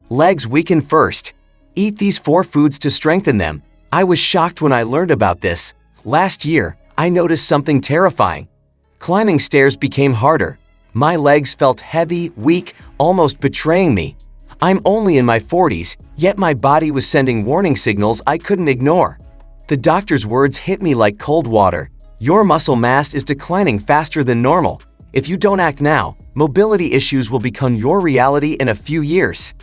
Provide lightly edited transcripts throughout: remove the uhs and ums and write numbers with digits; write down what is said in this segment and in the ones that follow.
Legs weaken first. Eat these 4 foods to strengthen them. I was shocked when I learned about this. Last year, I noticed something terrifying. Climbing stairs became harder. My legs felt heavy, weak, almost betraying me. I'm only in my 40s, yet my body was sending warning signals I couldn't ignore. The doctor's words hit me like cold water. Your muscle mass is declining faster than normal. If you don't act now, mobility issues will become your reality in a few years.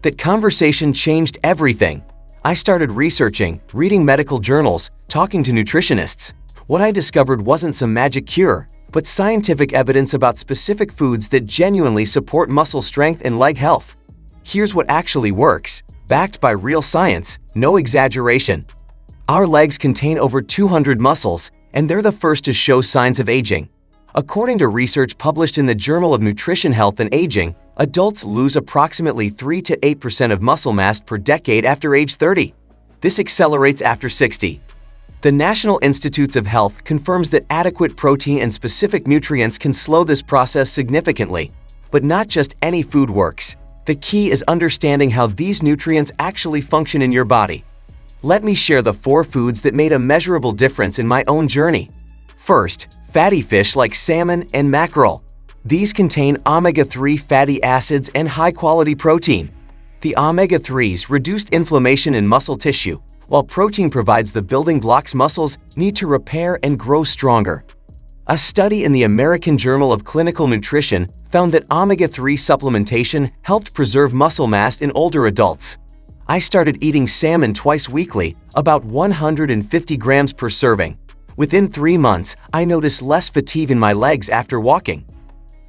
That conversation changed everything. I started researching, reading medical journals, talking to nutritionists. What I discovered wasn't some magic cure, but scientific evidence about specific foods that genuinely support muscle strength and leg health. Here's what actually works, backed by real science, no exaggeration. Our legs contain over 200 muscles, and they're the first to show signs of aging. According to research published in the Journal of Nutrition, Health and Aging, adults lose approximately 3 to 8% of muscle mass per decade after age 30. This accelerates after 60. The National Institutes of Health confirms that adequate protein and specific nutrients can slow this process significantly. But not just any food works. The key is understanding how these nutrients actually function in your body. Let me share the 4 foods that made a measurable difference in my own journey. First, fatty fish like salmon and mackerel. These contain omega-3 fatty acids and high-quality protein. The omega-3s reduce inflammation in muscle tissue, while protein provides the building blocks muscles need to repair and grow stronger. A study in the American Journal of Clinical Nutrition found that omega-3 supplementation helped preserve muscle mass in older adults. I started eating salmon twice weekly, about 150 grams per serving. Within 3 months, I noticed less fatigue in my legs after walking.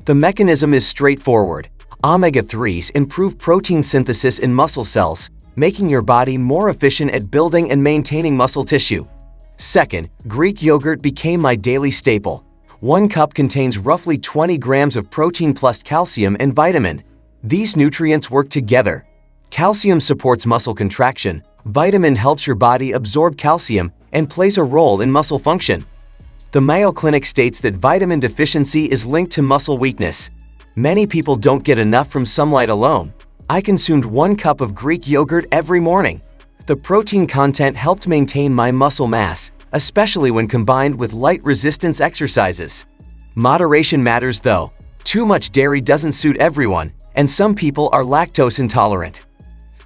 The mechanism is straightforward. Omega-3s improve protein synthesis in muscle cells, making your body more efficient at building and maintaining muscle tissue. Second, Greek yogurt became my daily staple. 1 cup contains roughly 20 grams of protein plus calcium and vitamin. These nutrients work together. Calcium supports muscle contraction, vitamin helps your body absorb calcium, and plays a role in muscle function. The Mayo Clinic states that vitamin deficiency is linked to muscle weakness. Many people don't get enough from sunlight alone. I consumed 1 cup of Greek yogurt every morning. The protein content helped maintain my muscle mass, especially when combined with light resistance exercises. Moderation matters though. Too much dairy doesn't suit everyone, and some people are lactose intolerant.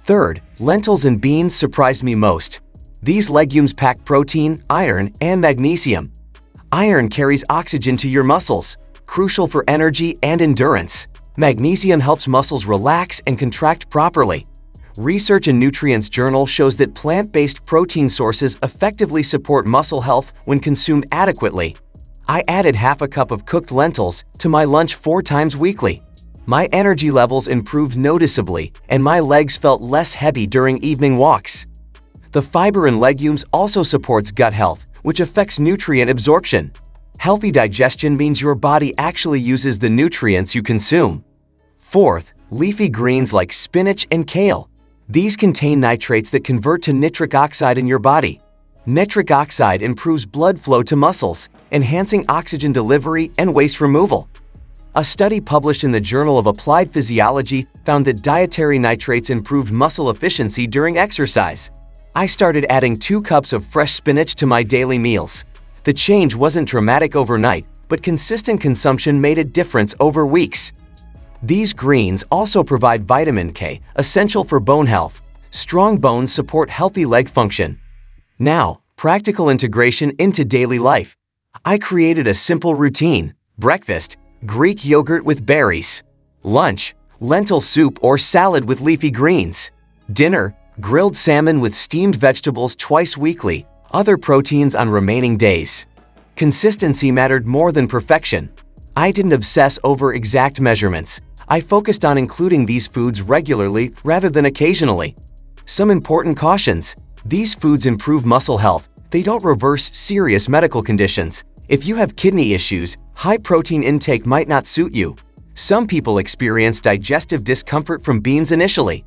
Third, lentils and beans surprised me most. These legumes pack protein, iron, and magnesium. Iron carries oxygen to your muscles, crucial for energy and endurance. Magnesium helps muscles relax and contract properly. Research in Nutrients Journal shows that plant-based protein sources effectively support muscle health when consumed adequately. I added half a cup of cooked lentils to my lunch 4 times weekly. My energy levels improved noticeably, and my legs felt less heavy during evening walks. The fiber in legumes also supports gut health, which affects nutrient absorption. Healthy digestion means your body actually uses the nutrients you consume. Fourth, leafy greens like spinach and kale. These contain nitrates that convert to nitric oxide in your body. Nitric oxide improves blood flow to muscles, enhancing oxygen delivery and waste removal. A study published in the Journal of Applied Physiology found that dietary nitrates improved muscle efficiency during exercise. I started adding 2 cups of fresh spinach to my daily meals. The change wasn't dramatic overnight, but consistent consumption made a difference over weeks. These greens also provide vitamin K, essential for bone health. Strong bones support healthy leg function. Now, practical integration into daily life. I created a simple routine. Breakfast, Greek yogurt with berries. Lunch, lentil soup or salad with leafy greens. Dinner, grilled salmon with steamed vegetables twice weekly, other proteins on remaining days. Consistency mattered more than perfection. I didn't obsess over exact measurements. I focused on including these foods regularly rather than occasionally. Some important cautions. These foods improve muscle health. They don't reverse serious medical conditions. If you have kidney issues, high protein intake might not suit you. Some people experience digestive discomfort from beans initially.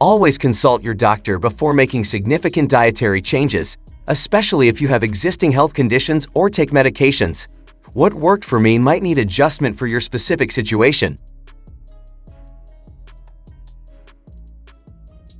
Always consult your doctor before making significant dietary changes, especially if you have existing health conditions or take medications. What worked for me might need adjustment for your specific situation.